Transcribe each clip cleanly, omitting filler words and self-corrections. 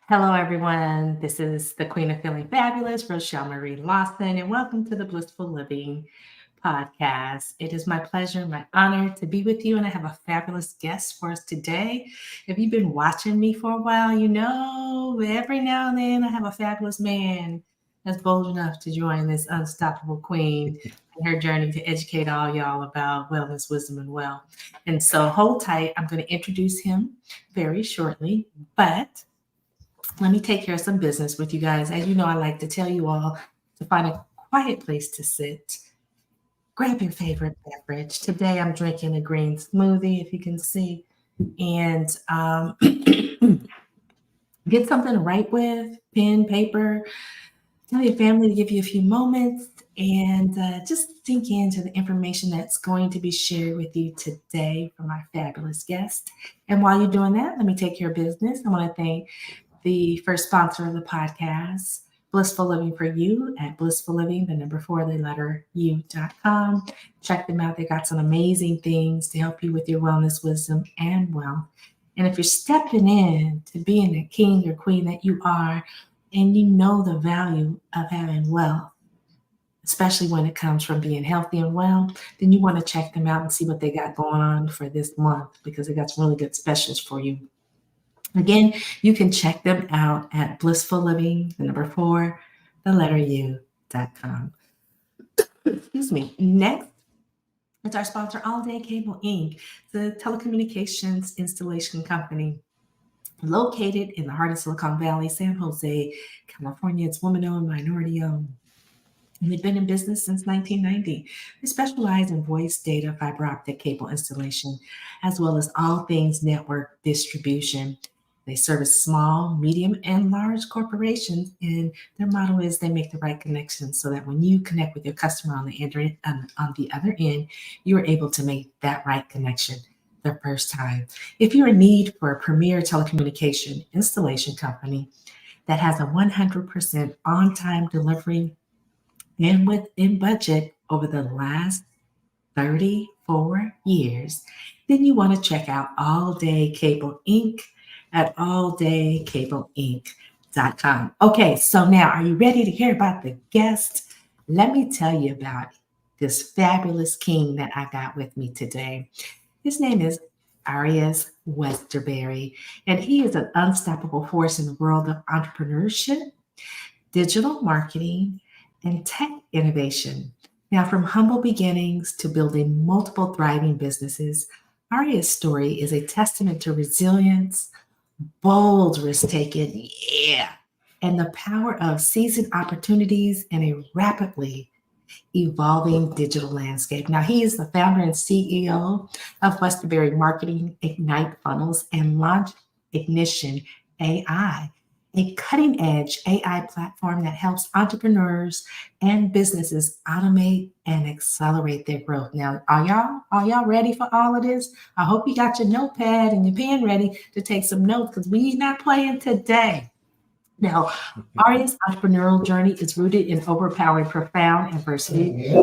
Hello, everyone. This is the Queen of Feeling Fabulous, Rochel Marie Lawson, and welcome to the Blissful Living Podcast. It is my pleasure, my honor to be with you, and I have a fabulous guest for us today. If you've been watching me for a while, you know every now and then I have a fabulous man that's bold enough to join this unstoppable queen in her journey to educate all y'all about wellness, wisdom, and wealth. And so hold tight. I'm going to introduce him very shortly, but let me take care of some business with you guys. As you know, I like to tell you all to find a quiet place to sit. Grab your favorite beverage. Today I'm drinking a green smoothie, if you can see, and get something to write with, pen, paper. Tell your family to give you a few moments and just sink into the information that's going to be shared with you today from our fabulous guest. And while you're doing that, let me take care of business. I want to thank the first sponsor of the podcast, Blissful Living for You at Blissful Living, the number 4, the letter U.com. Check them out. They got some amazing things to help you with your wellness, wisdom, and wealth. And if you're stepping in to being the king or queen that you are, and you know the value of having wealth, especially when it comes from being healthy and well, then you want to check them out and see what they got going on for this month because they got some really good specials for you. Again, you can check them out at Blissful Living, the number 4, the letter U.com. Excuse me. Next, it's our sponsor, All Day Cable Inc., the telecommunications installation company located in the heart of Silicon Valley, San Jose, California. It's woman-owned, minority-owned. And they've been in business since 1990. They specialize in voice, data, fiber optic cable installation, as well as all things network distribution. They service small, medium, and large corporations, and their motto is they make the right connections so that when you connect with your customer on the other end, you are able to make that right connection the first time. If you're in need for a premier telecommunication installation company that has a 100% on-time delivery and within budget over the last 34 years, then you want to check out All Day Cable Inc. at alldaycableinc.com. Okay, so now are you ready to hear about the guest? Let me tell you about this fabulous king that I got with me today. His name is Arias WebsterBerry, and he is an unstoppable force in the world of entrepreneurship, digital marketing, and tech innovation. Now, from humble beginnings to building multiple thriving businesses, Aria's story is a testament to resilience, bold risk taking, and the power of seizing opportunities in a rapidly evolving digital landscape. Now, he is the founder and CEO of WebsterBerry Marketing Ignite Funnels and Launch Ignition AI, a cutting edge AI platform that helps entrepreneurs and businesses automate and accelerate their growth. Now, are y'all ready for all of this? I hope you got your notepad and your pen ready to take some notes because we're not playing today. Now, Aria's entrepreneurial journey is rooted in overpowering profound adversity.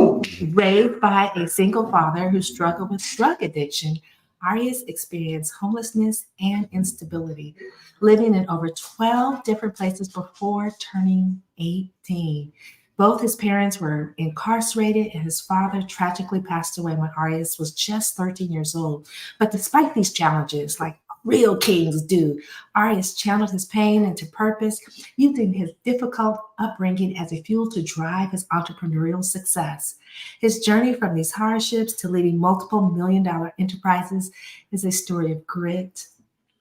Raised by a single father who struggled with drug addiction, Arias experienced homelessness and instability, living in over 12 different places before turning 18. Both his parents were incarcerated, and his father tragically passed away when Arias was just 13 years old. But despite these challenges, like real kings do, Arias channeled his pain into purpose, using his difficult upbringing as a fuel to drive his entrepreneurial success. His journey from these hardships to leading multiple million-dollar enterprises is a story of grit,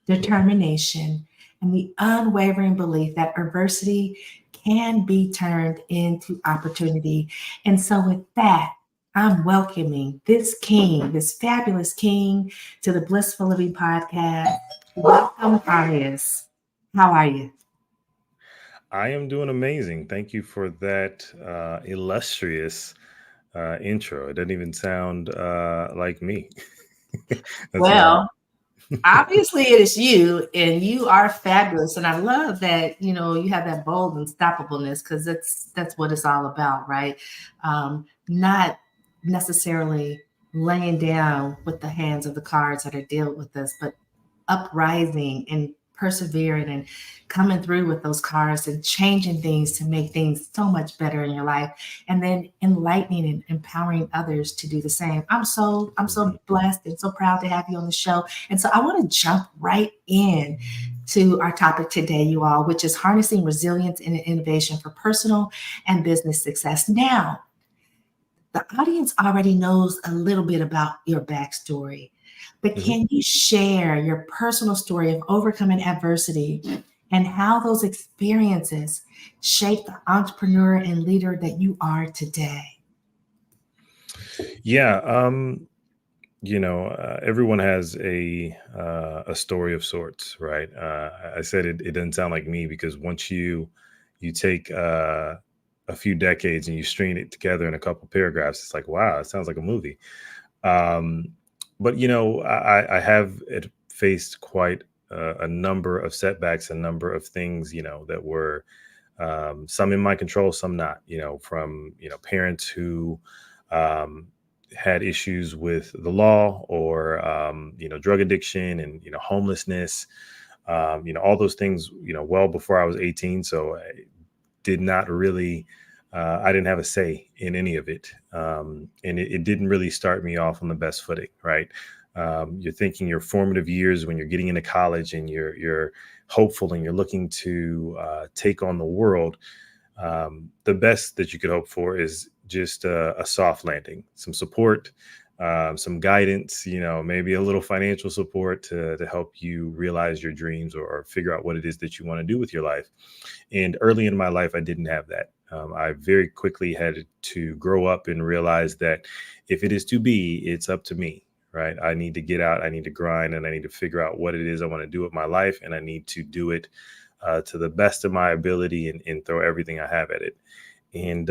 determination, and the unwavering belief that adversity can be turned into opportunity. And so with that, I'm welcoming this king, this fabulous king, to the Blissful Living Podcast. Welcome, Arias. How are you? I am doing amazing. Thank you for that illustrious intro. It doesn't even sound like me. That's Well, obviously it is you, and you are fabulous. And I love that, you have that bold unstoppableness because that's what it's all about, right? Not necessarily laying down with the hands of the cards that are dealt with us, but uprising and persevering and coming through with those cars and changing things to make things so much better in your life, and then enlightening and empowering others to do the same. I'm so Mhm. blessed and so proud to have you on the show. And so I want to jump right in to our topic today, you all, which is harnessing resilience and innovation for personal and business success. Now, the audience already knows a little bit about your backstory, but Mhm. can you share your personal story of overcoming adversity and how those experiences shaped the entrepreneur and leader that you are today? Yeah, everyone has a story of sorts, right? I said it doesn't sound like me because once you take a few decades and you string it together in a couple paragraphs, it's like, wow, it sounds like a movie. Um, but I have faced quite a number of setbacks, a number of things, that were some in my control, some not. From parents who um, had issues with the law or drug addiction and homelessness, all those things, well before I was 18. So I did not really. I didn't have a say in any of it, and it didn't really start me off on the best footing. Right, you're thinking your formative years when you're getting into college and you're hopeful and you're looking to take on the world. The best that you could hope for is just a soft landing, some support, some guidance, maybe a little financial support to help you realize your dreams or figure out what it is that you want to do with your life. And early in my life, I didn't have that. I very quickly had to grow up and realize that if it is to be, it's up to me. Right. I need to get out. I need to grind and I need to figure out what it is I want to do with my life. And I need to do it to the best of my ability and throw everything I have at it. And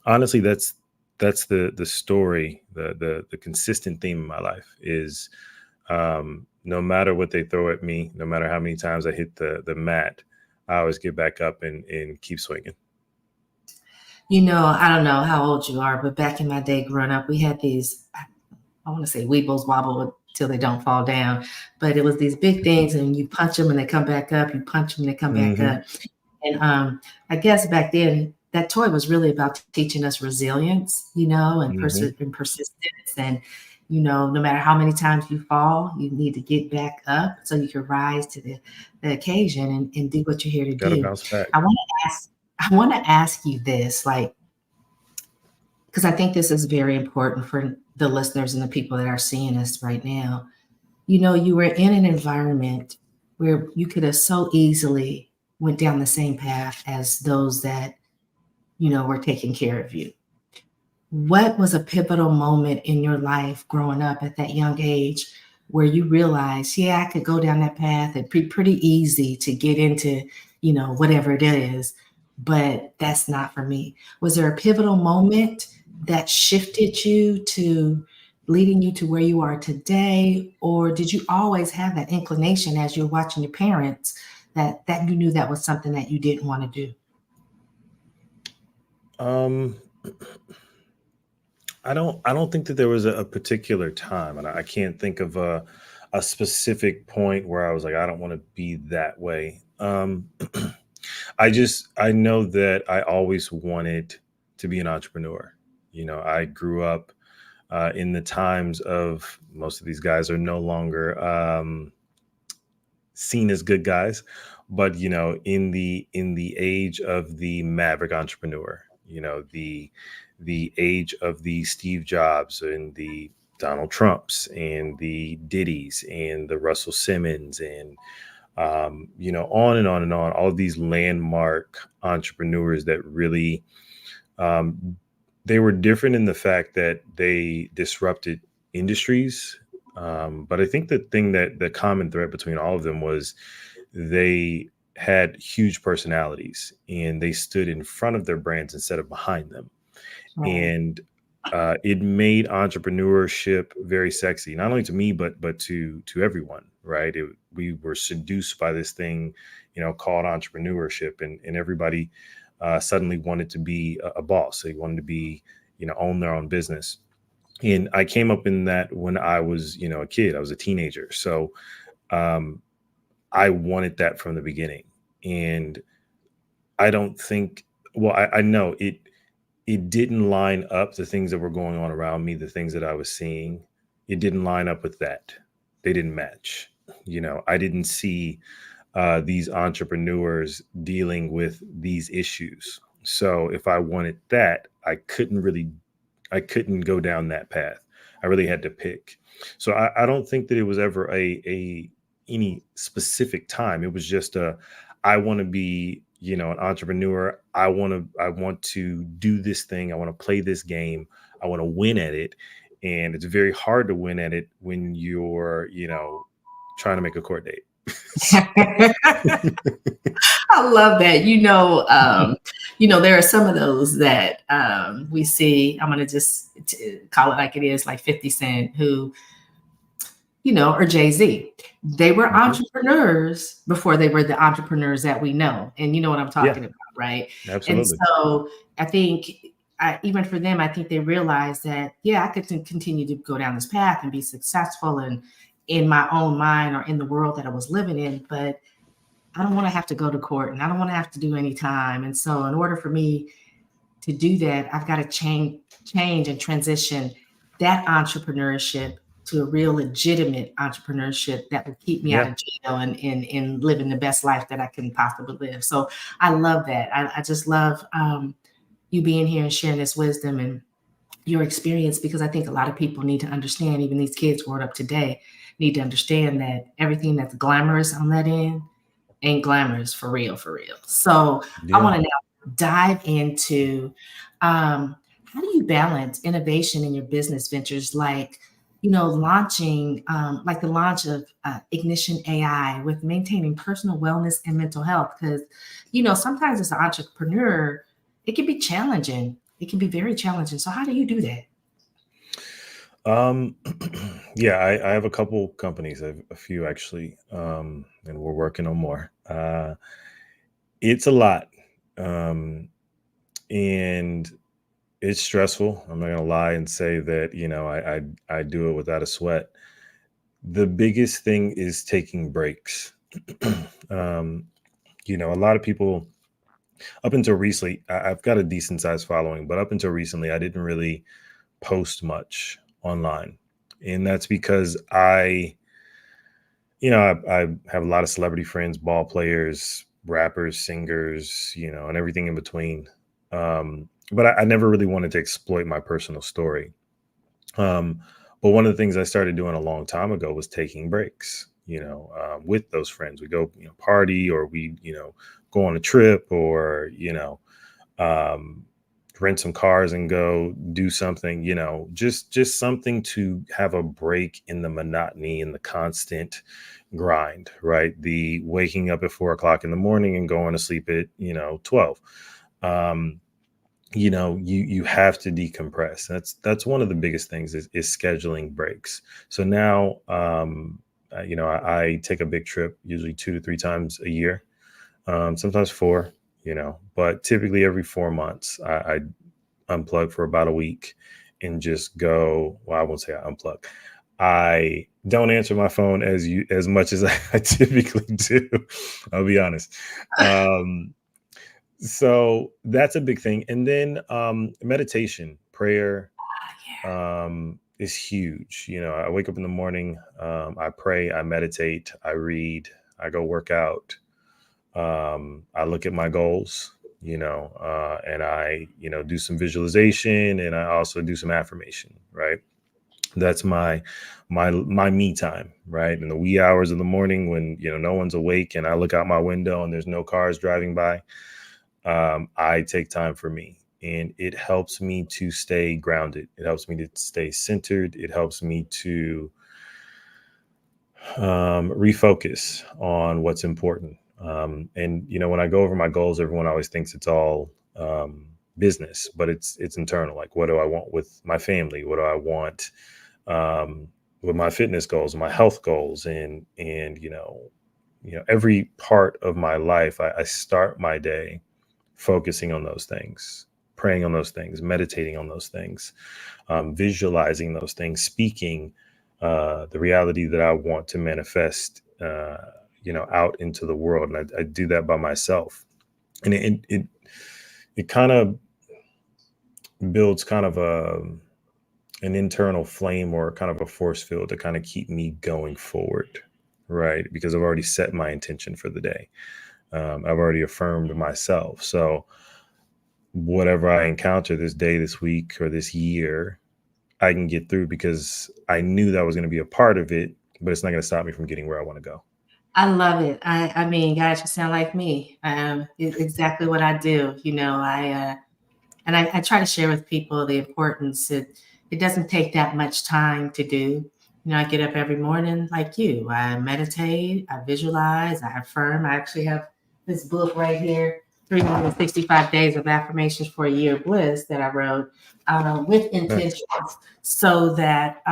honestly, that's the story, the consistent theme in my life is no matter what they throw at me, no matter how many times I hit the mat, I always get back up and keep swinging. I don't know how old you are, but back in my day growing up, we had these, I want to say weebles wobble till they don't fall down, but it was these big things and you punch them and they come back up, you punch them and they come back Hmm. up. And I guess back then that toy was really about teaching us resilience, and, Hmm. and persistence. And, no matter how many times you fall, you need to get back up so you can rise to the occasion and do what you're here to Got to do. bounce back. I want to ask, I want to ask you this, like, because I think this is very important for the listeners and the people that are seeing us right now. You were in an environment where you could have so easily went down the same path as those that, were taking care of you. What was a pivotal moment in your life growing up at that young age where you realized, yeah, I could go down that path and pretty easy to get into, whatever it is, but that's not for me? Was there a pivotal moment that shifted you to leading you to where you are today? Or did you always have that inclination as you're watching your parents that you knew that was something that you didn't want to do? Um, I don't think that there was a particular time, and I can't think of a specific point where I was like, I don't want to be that way. I know that I always wanted to be an entrepreneur. I grew up in the times of most of these guys are no longer seen as good guys, but in the age of the maverick entrepreneur, the age of the Steve Jobs and the Donald Trumps and the Diddy's and the Russell Simmons and on and on and on, all of these landmark entrepreneurs that really um, they were different in the fact that they disrupted industries. But I think the thing that the common thread between all of them was they had huge personalities and they stood in front of their brands instead of behind them. Right. And it made entrepreneurship very sexy, not only to me but to everyone. Right? We were seduced by this thing, called entrepreneurship, and everybody suddenly wanted to be a boss. They wanted to be, own their own business. And I came up in that when I was, a kid. I was a teenager, so um, I wanted that from the beginning. And I don't think, well, I know it didn't line up, the things that were going on around me, the things that I was seeing, it didn't line up with that. They didn't match. I didn't see these entrepreneurs dealing with these issues. So if I wanted that, I couldn't go down that path. I really had to pick. So I don't think that it was ever a any specific time. It was just I want to be, an entrepreneur. I want to do this thing. I want to play this game. I want to win at it. And it's very hard to win at it when you're, trying to make a court date. I love that. There are some of those that we see. I'm going to just call it like it is, like 50 Cent, who, or Jay-Z. They were entrepreneurs before they were the entrepreneurs that we know. And you know what I'm talking about, right? Absolutely. And so I think even for them, I think they realized that, I could continue to go down this path and be successful and in my own mind or in the world that I was living in, but I don't want to have to go to court and I don't want to have to do any time. And so in order for me to do that, I've got to change and transition that entrepreneurship to a real legitimate entrepreneurship that will keep me out of jail and living the best life that I can possibly live. So I love that. I just love you being here and sharing this wisdom and your experience, because I think a lot of people need to understand, even these kids growing up today need to understand that everything that's glamorous on that end ain't glamorous for real, for real. So I want to now dive into how do you balance innovation in your business ventures, like, launching, like the launch of Ignition AI, with maintaining personal wellness and mental health? Because, sometimes as an entrepreneur, it can be challenging. It can be very challenging. So how do you do that? I have a couple companies. I have a few actually, and we're working on more. It's a lot, and it's stressful. I'm not gonna lie and say that I do it without a sweat. The biggest thing is taking breaks. A lot of people, up until recently, I've got a decent sized following, but up until recently, I didn't really post much online. And that's because I have a lot of celebrity friends, ball players, rappers, singers, and everything in between. But I never really wanted to exploit my personal story. But one of the things I started doing a long time ago was taking breaks, with those friends. We go, party, or we, go on a trip, or, rent some cars and go do something, just something to have a break in the monotony and the constant grind, right? The waking up at 4 o'clock in the morning and going to sleep at, 12. You have to decompress. That's one of the biggest things is scheduling breaks. So now, I take a big trip, usually 2 to 3 times a year, sometimes 4, but typically every 4 months, I unplug for about a week and just go. Well, I won't say I unplug. I don't answer my phone as much as I typically do. I'll be honest. So that's a big thing. And then meditation, prayer is huge. I wake up in the morning, I pray, I meditate, I read, I go work out. I look at my goals, and I, do some visualization, and I also do some affirmation, right? That's my me time, right? In the wee hours of the morning when, no one's awake and I look out my window and there's no cars driving by, I take time for me, and it helps me to stay grounded. It helps me to stay centered. It helps me to refocus on what's important. And when I go over my goals, everyone always thinks it's all business, but it's internal. Like, what do I want with my family? What do I want with my fitness goals, my health goals, and every part of my life, I start my day focusing on those things, praying on those things, meditating on those things, visualizing those things, speaking the reality that I want to manifest out into the world. And I do that by myself. And it kind of builds kind of an internal flame or kind of a force field to kind of keep me going forward, right? Because I've already set my intention for the day. I've already affirmed myself. So whatever I encounter this day, this week, or this year, I can get through because I knew that was going to be a part of it, but it's not going to stop me from getting where I want to go. I love it. I mean, guys, you sound like me. It's exactly what I do. I try to share with people the importance. It doesn't take that much time to do. I get up every morning like you. I meditate, I visualize, I affirm. I actually have this book right here, 365 Days of Affirmations for a Year of Bliss, that I wrote with intentions, so that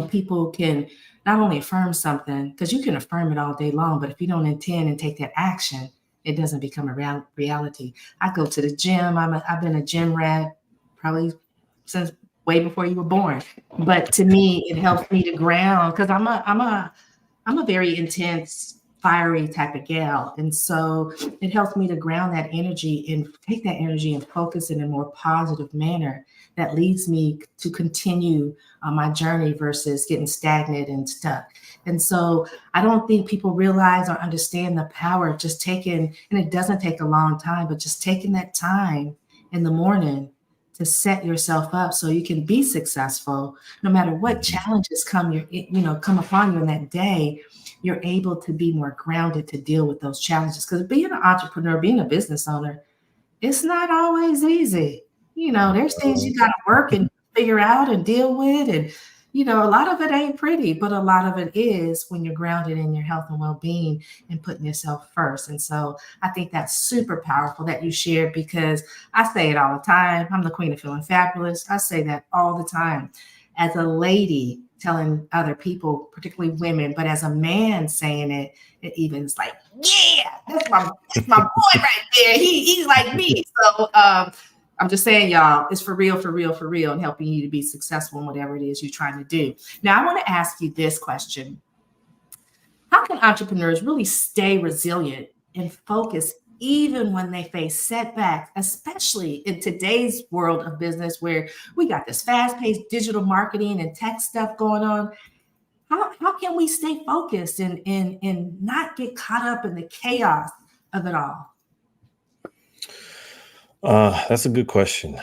people can not only affirm something, because you can affirm it all day long, but if you don't intend and take that action, it doesn't become a reality. I go to the gym. I've been a gym rat probably since way before you were born. But to me, it helps me to ground, because I'm a very intense, fiery type of gal. And so it helps me to ground that energy and take that energy and focus it in a more positive manner that leads me to continue on my journey versus getting stagnant and stuck. And so I don't think people realize or understand the power of just taking, and it doesn't take a long time, but just taking that time in the morning to set yourself up so you can be successful, no matter what challenges come upon you in that day. You're able to be more grounded to deal with those challenges. Because being an entrepreneur, being a business owner, it's not always easy. There's things you got to work and figure out and deal with. And, a lot of it ain't pretty, but a lot of it is when you're grounded in your health and well-being and putting yourself first. And so I think that's super powerful that you shared, because I say it all the time. I'm the queen of feeling fabulous. I say that all the time. As a lady telling other people, particularly women, but as a man saying it, it even is like, yeah, that's my boy right there. He's like me. So I'm just saying, y'all, it's for real, and helping you to be successful in whatever it is you're trying to do. Now, I want to ask you this question. How can entrepreneurs really stay resilient and focused even when they face setbacks, especially in today's world of business where we got this fast-paced digital marketing and tech stuff going on? How can we stay focused and not get caught up in the chaos of it all? That's a good question.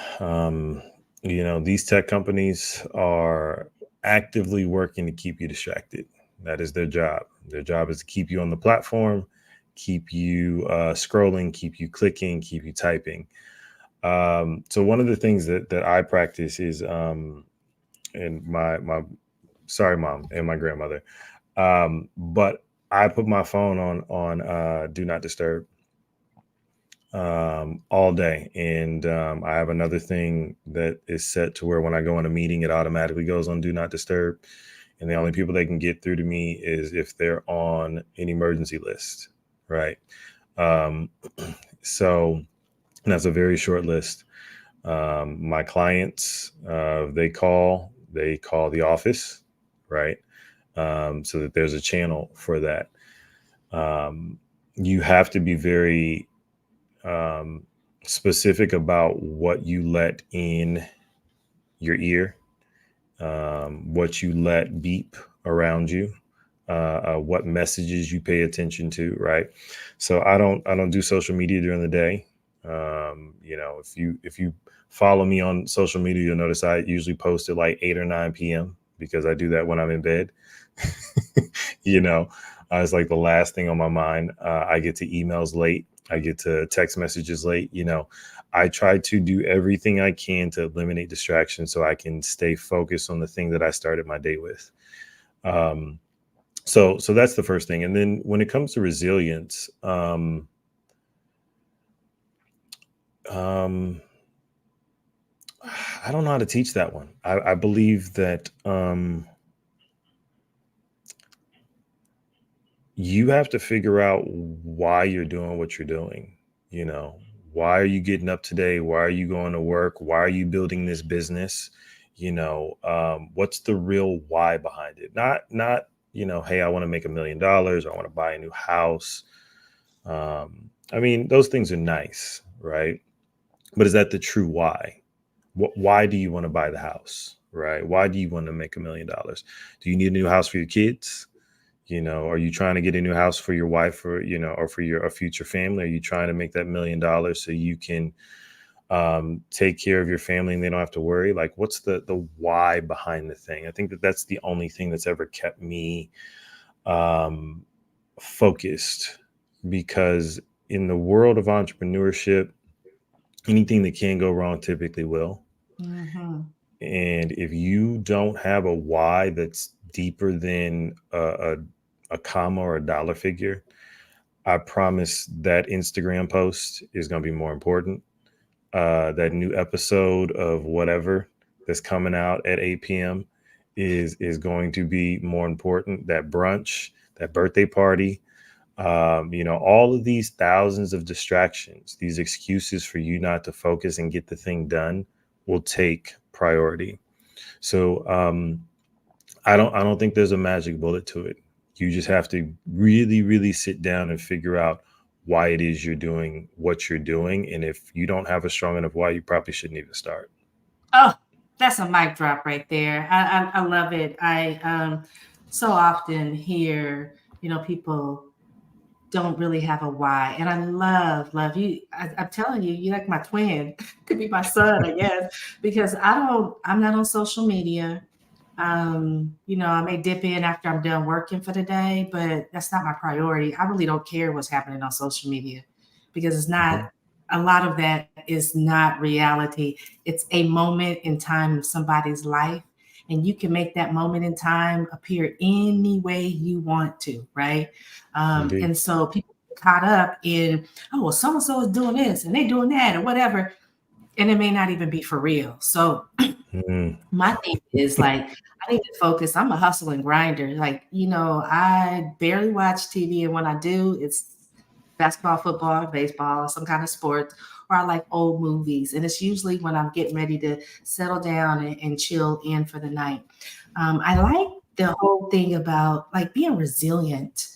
These tech companies are actively working to keep you distracted. That is their job. Their job is to keep you on the platform, keep you scrolling, keep you clicking, keep you typing. So one of the things that I practice is, and sorry, mom and my grandmother, but I put my phone on do not disturb all day. And I have another thing that is set to where when I go in a meeting, it automatically goes on do not disturb. And the only people that can get through to me is if they're on an emergency list. Right. So that's a very short list. My clients, they call the office, right? So that there's a channel for that. You have to be very specific about what you let in your ear, what you let beep around you, what messages you pay attention to, right? So I don't do social media during the day. If you follow me on social media, you'll notice I usually post at like 8 or 9 p.m. because I do that when I'm in bed. It's like the last thing on my mind. I get to emails late. I get to text messages late. I try to do everything I can to eliminate distractions so I can stay focused on the thing that I started my day with. So that's the first thing. And then when it comes to resilience, I don't know how to teach that one. I believe that you have to figure out why you're doing what you're doing. Why are you getting up today? Why are you going to work? Why are you building this business? What's the real why behind it? Not hey, I want to make $1 million, or I want to buy a new house. I mean, those things are nice, right? But is that the true why? Why do you want to buy the house, right? Why do you want to make $1 million? Do you need a new house for your kids? Are you trying to get a new house for your wife, or, or for your future family? Are you trying to make that $1 million so you can take care of your family and they don't have to worry? Like, what's the why behind the thing? I think that's the only thing that's ever kept me focused, because in the world of entrepreneurship, anything that can go wrong typically will. Mm-hmm. And if you don't have a why that's deeper than a comma or a dollar figure, I promise that Instagram post is going to be more important. That new episode of whatever that's coming out at 8 p.m. is going to be more important. That brunch, that birthday party, all of these thousands of distractions, these excuses for you not to focus and get the thing done, will take priority. So I don't think there's a magic bullet to it. You just have to really, really sit down and figure out why it is you're doing what you're doing. And if you don't have a strong enough why, you probably shouldn't even start. Oh, that's a mic drop right there. I love it. I so often hear, people don't really have a why. And I love you. I'm telling you, you're like my twin. Could be my son, I guess, because I'm not on social media. I may dip in after I'm done working for the day, but that's not my priority. I really don't care what's happening on social media, because it's Mhm. not, a lot of that is not reality. It's a moment in time of somebody's life, and you can make that moment in time appear any way you want to, right? Indeed. And so people get caught up in, oh, well, so and so is doing this and they're doing that or whatever, and it may not even be for real. So Mhm. my thing is, like, I need to focus. I'm a hustle and grinder. Like, I barely watch TV, and when I do, it's basketball, football, baseball, some kind of sport, or I like old movies. And it's usually when I'm getting ready to settle down and chill in for the night. I like the whole thing about like being resilient.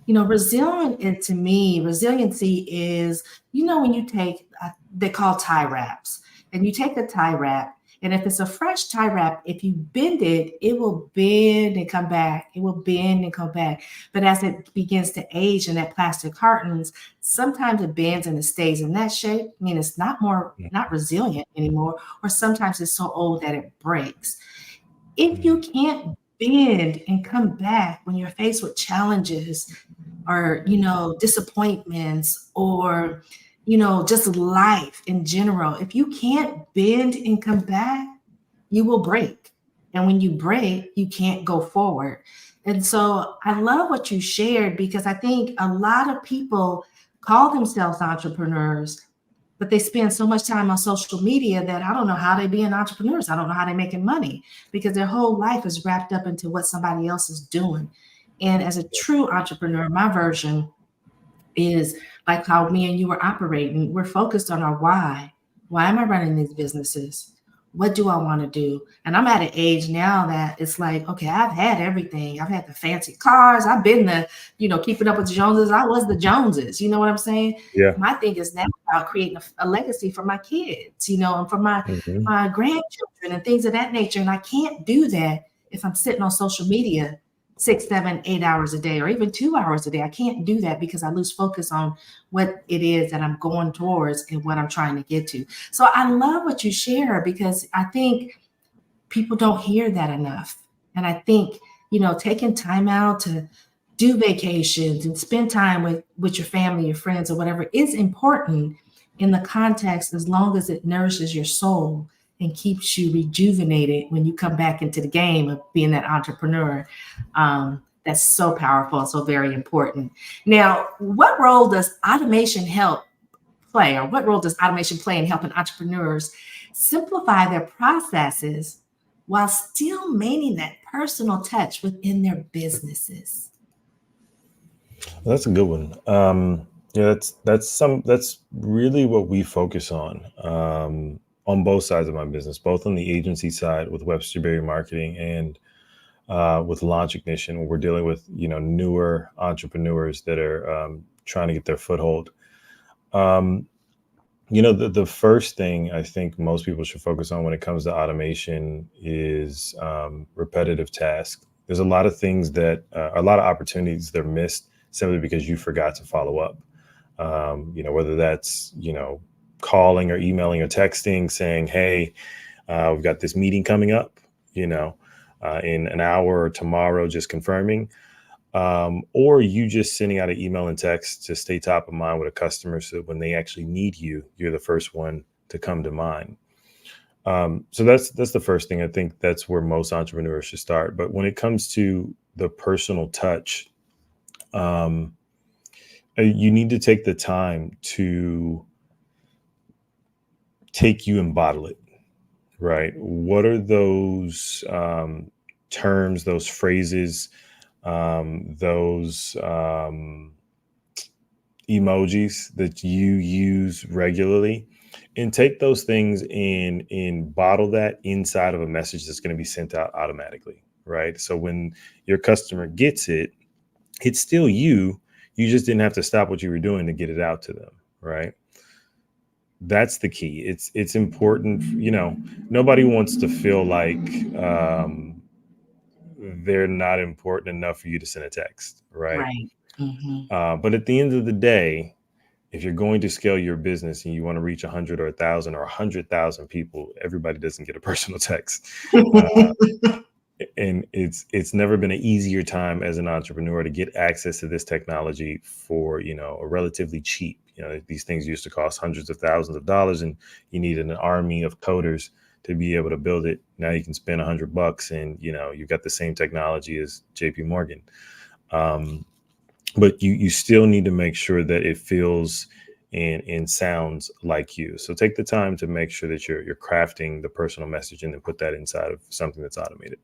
Resilient, and to me, resiliency is, when you take, they call tie wraps, and you take a tie wrap, and if it's a fresh tie wrap, if you bend it, it will bend and come back. It will bend and come back. But as it begins to age and that plastic hardens, sometimes it bends and it stays in that shape. I mean, it's not resilient anymore, or sometimes it's so old that it breaks. If you Mhm. can't bend and come back when you're faced with challenges, or disappointments, or just life in general, if you can't bend and come back, you will break. And when you break, you can't go forward. And so I love what you shared, because I think a lot of people call themselves entrepreneurs, but they spend so much time on social media that I don't know how they being entrepreneurs. I don't know how they're making money, because their whole life is wrapped up into what somebody else is doing. And as a true entrepreneur, my version is like how me and you were operating. We're focused on our why. Why am I running these businesses? What do I want to do? And I'm at an age now that it's like, okay, I've had everything. I've had the fancy cars. I've been keeping up with the Joneses. I was the Joneses. You know what I'm saying? Yeah. My thing is now about creating a legacy for my kids, and for Mhm. my grandchildren and things of that nature. And I can't do that if I'm sitting on social media 6, 7, 8 hours a day, or even 2 hours a day. I can't do that, because I lose focus on what it is that I'm going towards and what I'm trying to get to. So I love what you share, because I think people don't hear that enough. And I think, taking time out to do vacations and spend time with your family, your friends, or whatever is important in the context, as long as it nourishes your soul and keeps you rejuvenated when you come back into the game of being that entrepreneur. That's so powerful and so very important. Now, what role does automation play, or what role does automation play in helping entrepreneurs simplify their processes while still maintaining that personal touch within their businesses? Well, that's a good one. Yeah, that's really what we focus on both sides of my business, both on the agency side with WebsterBerry Marketing, and with Launch Ignition, when we're dealing with, newer entrepreneurs that are trying to get their foothold. Um, the first thing I think most people should focus on when it comes to automation is repetitive tasks. There's a lot of things a lot of opportunities that are missed simply because you forgot to follow up. Whether that's, calling or emailing or texting saying, hey, we've got this meeting coming up, in an hour or tomorrow, just confirming. Or you just sending out an email and text to stay top of mind with a customer so when they actually need you, you're the first one to come to mind. So that's the first thing. I think that's where most entrepreneurs should start. But when it comes to the personal touch, you need to take the time to take you and bottle it, right? What are those terms, those phrases, those emojis that you use regularly, and take those things and bottle that inside of a message that's going to be sent out automatically, right? So when your customer gets it, it's still you. You just didn't have to stop what you were doing to get it out to them, right? That's the key. It's important. Nobody wants to feel like they're not important enough for you to send a text, right? Right. Hmm. But at the end of the day, if you're going to scale your business and you want to reach 100 or 1,000 or 100,000 people, everybody doesn't get a personal text. And it's never been an easier time as an entrepreneur to get access to this technology for, a relatively cheap. These things used to cost hundreds of thousands of dollars, and you needed an army of coders to be able to build it. Now you can spend $100 and, you've got the same technology as JP Morgan. But you still need to make sure that it feels and sounds like you. So take the time to make sure that you're crafting the personal message and then put that inside of something that's automated.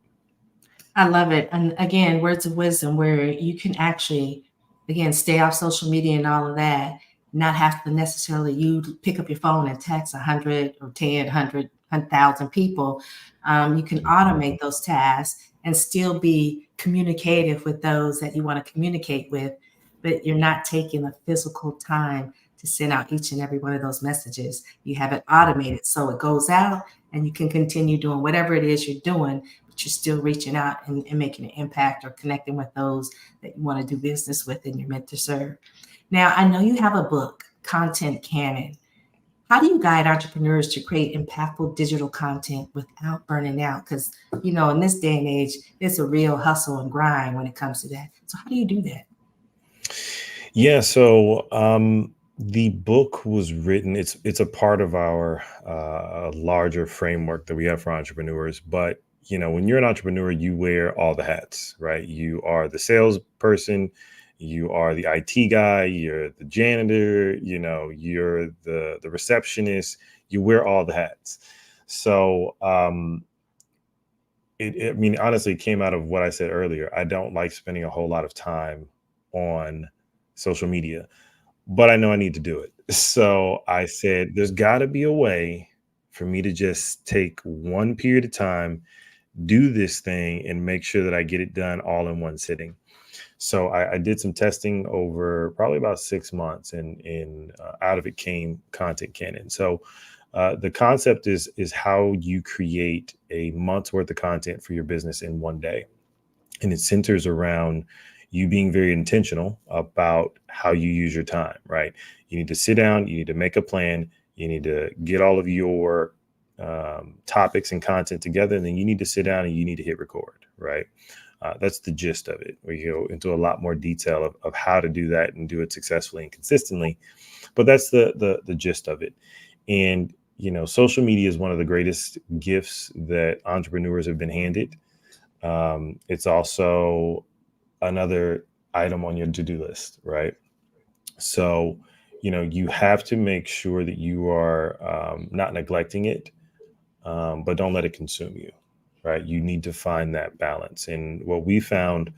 I love it. And again, words of wisdom where you can actually, again, stay off social media and all of that, not have to necessarily you pick up your phone and text 100 or 10, 100, 1,000 people. You can automate those tasks and still be communicative with those that you want to communicate with, but you're not taking the physical time to send out each and every one of those messages. You have it automated so it goes out and you can continue doing whatever it is you're doing, but you're still reaching out and making an impact or connecting with those that you want to do business with and you're meant to serve. Now, I know you have a book, Content Canon. How do you guide entrepreneurs to create impactful digital content without burning out? Because, in this day and age, it's a real hustle and grind when it comes to that. So how do you do that? Yeah. So the book was written. It's a part of our larger framework that we have for entrepreneurs. But when you're an entrepreneur, you wear all the hats, right? You are the salesperson, you are the IT guy, you're the janitor, you're the receptionist. You wear all the hats. So honestly, it came out of what I said earlier. I don't like spending a whole lot of time on social media, but I know I need to do it. So I said, there's got to be a way for me to just take one period of time, do this thing, and make sure that I get it done all in one sitting. So I did some testing over probably about 6 months, and out of it came Content Canon. So the concept is how you create a month's worth of content for your business in one day. And it centers around you being very intentional about how you use your time, right? You need to sit down, you need to make a plan, you need to get all of your topics and content together, and then you need to sit down and you need to hit record, right? That's the gist of it. We go into a lot more detail of how to do that and do it successfully and consistently, but that's the gist of it. And social media is one of the greatest gifts that entrepreneurs have been handed. It's also another item on your to-do list, right? So, you have to make sure that you are not neglecting it, but don't let it consume you, right? You need to find that balance. And what we found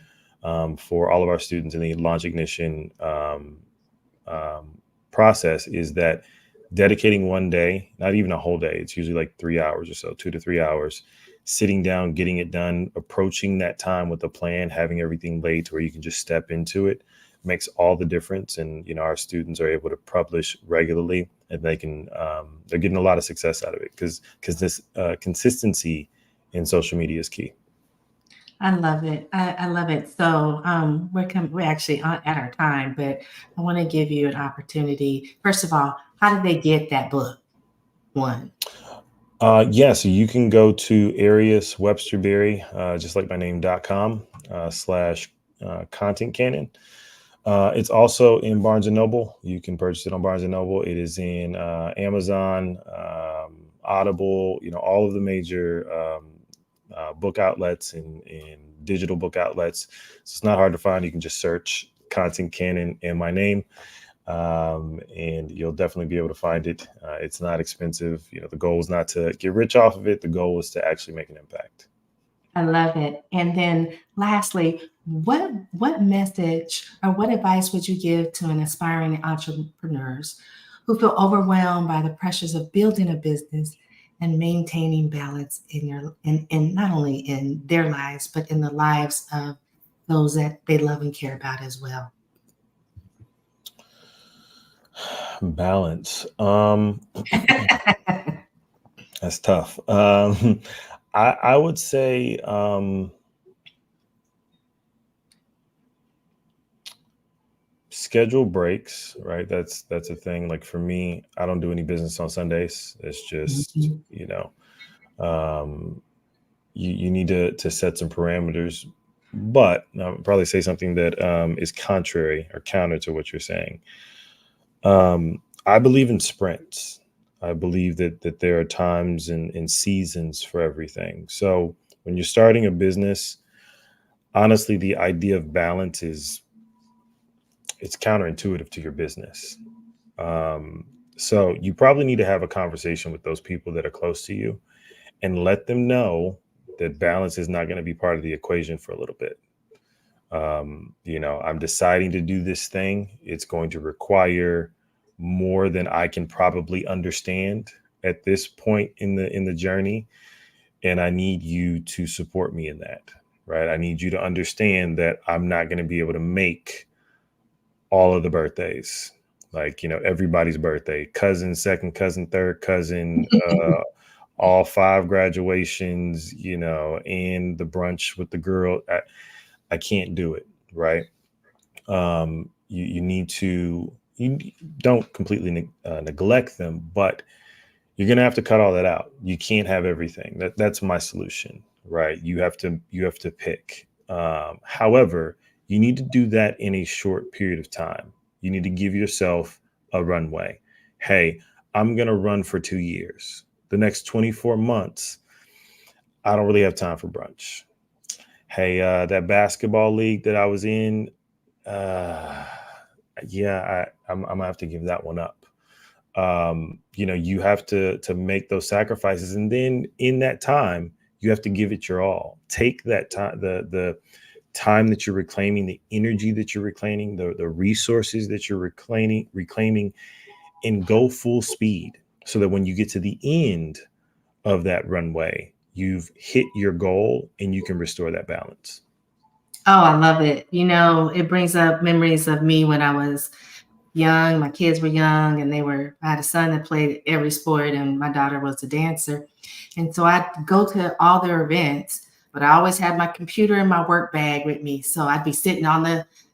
for all of our students in the Launch Ignition process is that dedicating one day, not even a whole day, it's usually like 3 hours or so, 2 to 3 hours, sitting down, getting it done, approaching that time with a plan, having everything laid to where you can just step into it makes all the difference. And, our students are able to publish regularly, and they're getting a lot of success out of it because this consistency in social media is key. I love it. I love it. So we're actually at our time, but I want to give you an opportunity. First of all, how did they get that book? One. Yeah, so you can go to Arias WebsterBerry, just like my name.com slash content canon. It's also in Barnes and Noble. You can purchase it on Barnes and Noble. It is in Amazon, Audible, all of the major book outlets and digital book outlets. So it's not hard to find. You can just search Content Canon and my name, and you'll definitely be able to find it. It's not expensive. The goal is not to get rich off of it. The goal is to actually make an impact. I love it. And then lastly, what message or what advice would you give to an aspiring entrepreneurs who feel overwhelmed by the pressures of building a business and maintaining balance in not only in their lives, but in the lives of those that they love and care about as well? Balance. That's tough. I would say schedule breaks, right? That's a thing. Like for me, I don't do any business on Sundays. It's just, Mhm. You need to set some parameters. But I'll probably say something that is contrary or counter to what you're saying. I believe in sprints. I believe that there are times and seasons for everything. So when you're starting a business, honestly, the idea of balance it's counterintuitive to your business. So you probably need to have a conversation with those people that are close to you and let them know that balance is not going to be part of the equation for a little bit. I'm deciding to do this thing. It's going to require more than I can probably understand at this point in the journey. And I need you to support me in that, right? I need you to understand that I'm not going to be able to make all of the birthdays, like, everybody's birthday, cousin, second cousin, third cousin, all 5 graduations, and the brunch with the girl. I can't do it. Right. You need to, you don't completely neglect them, but you're going to have to cut all that out. You can't have everything. That's my solution, right? You have to pick. However, you need to do that in a short period of time. You need to give yourself a runway. Hey, I'm going to run for 2 years. The next 24 months, I don't really have time for brunch. Hey, that basketball league that I was in, yeah, I'm gonna have to give that one up. You have to make those sacrifices, and then in that time, you have to give it your all. Take that time, the time that you're reclaiming, the energy that you're reclaiming, the resources that you're reclaiming, and go full speed, so that when you get to the end of that runway, you've hit your goal and you can restore that balance. Oh, I love it. It brings up memories of me when I was young. My kids were young and I had a son that played every sport and my daughter was a dancer. And so I'd go to all their events, but I always had my computer and my work bag with me. So I'd be sitting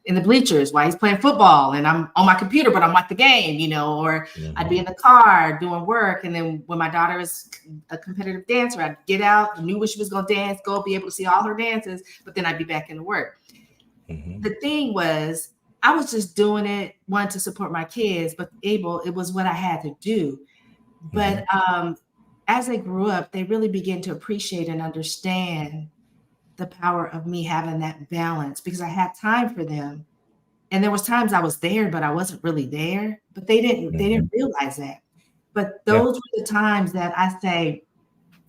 in the bleachers while he's playing football and I'm on my computer, but I'm at the game, or I'd be in the car doing work. And then when my daughter is a competitive dancer, I'd get out, knew when she was going to dance, go be able to see all her dances, but then I'd be back into work. Mm-hmm. The thing was, I was just doing it, one, to support my kids, but it was what I had to do. But as they grew up, they really began to appreciate and understand the power of me having that balance, because I had time for them. And there was times I was there, but I wasn't really there, but they didn't realize that. But those were the times that I say,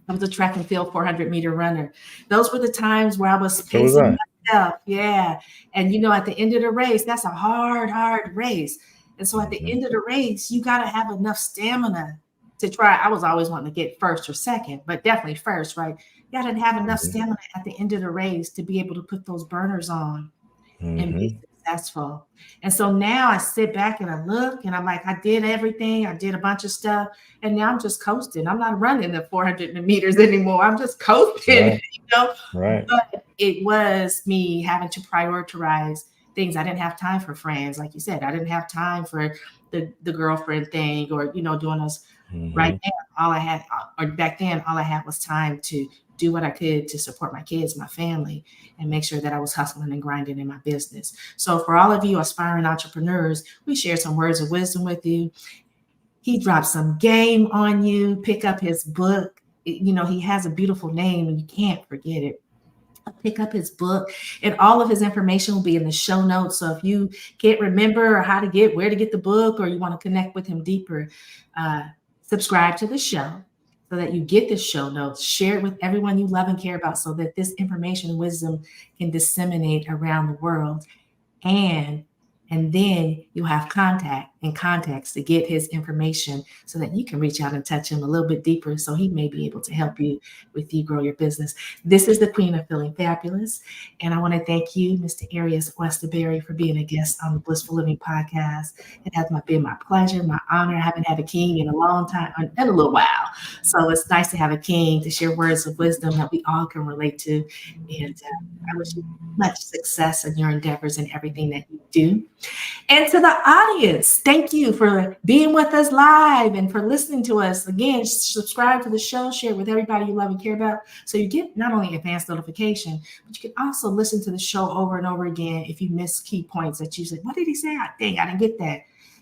I was a track and field 400-meter runner. Those were the times where I was pacing myself. Yeah. And, at the end of the race, that's a hard race. And so at the end of the race, you got to have enough stamina to try. I was always wanting to get first or second, but definitely first, right? You got to have enough Mhm. stamina at the end of the race to be able to put those burners on and be Mhm. successful. And so now I sit back and I look and I'm like, I did everything. I did a bunch of stuff. And now I'm just coasting. I'm not running the 400 meters anymore. I'm just coasting, Right. Right. But it was me having to prioritize things. I didn't have time for friends. Like you said, I didn't have time for the girlfriend thing or, doing those right Mhm. now. All I had, or back then, all I had was time to do what I could to support my kids, my family, and make sure that I was hustling and grinding in my business. So for all of you aspiring entrepreneurs, we share some words of wisdom with you. He dropped some game on you. Pick up his book. He has a beautiful name and you can't forget it. Pick up his book, and all of his information will be in the show notes. So if you can't remember where to get the book, or you want to connect with him deeper, uh, subscribe to the show so that you get the show notes. Share it with everyone you love and care about so that this information and wisdom can disseminate around the world. And then you have contact and contacts to get his information so that you can reach out and touch him a little bit deeper so he may be able to help you with you grow your business. This is the Queen of Feeling Fabulous. And I want to thank you, Mr. Arias WebsterBerry, for being a guest on the Blissful Living Podcast. It has been my pleasure, my honor. I haven't had a king in a long time, in a little while. So it's nice to have a king to share words of wisdom that we all can relate to. And I wish you much success in your endeavors and everything that you do. And to the audience, thank you for being with us live and for listening to us. Again, subscribe to the show, share it with everybody you love and care about so you get not only advanced notification, but you can also listen to the show over and over again if you miss key points that you said, what did he say? I didn't get that.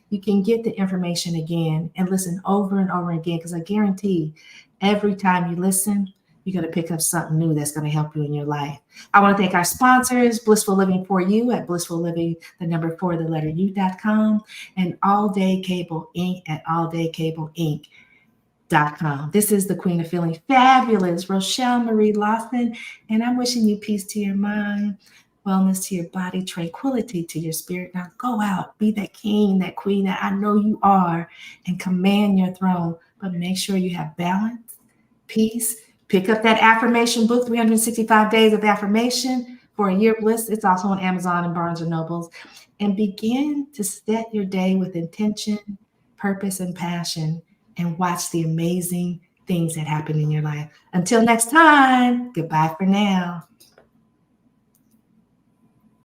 You can get the information again and listen over and over again because I guarantee every time you listen, you're going to pick up something new that's going to help you in your life. I want to thank our sponsors, Blissful Living for You at Blissful Living, the number 4, the letter U.com, and All Day Cable Inc. at alldaykcableinc.com. This is the Queen of Feeling Fabulous, Rochel Marie Lawson, and I'm wishing you peace to your mind, wellness to your body, tranquility to your spirit. Now go out, be that king, that queen that I know you are, and command your throne, but make sure you have balance, peace. Pick up that affirmation book, 365 Days of Affirmation for a Year of Bliss. It's also on Amazon and Barnes & Nobles. And begin to set your day with intention, purpose, and passion, and watch the amazing things that happen in your life. Until next time, goodbye for now.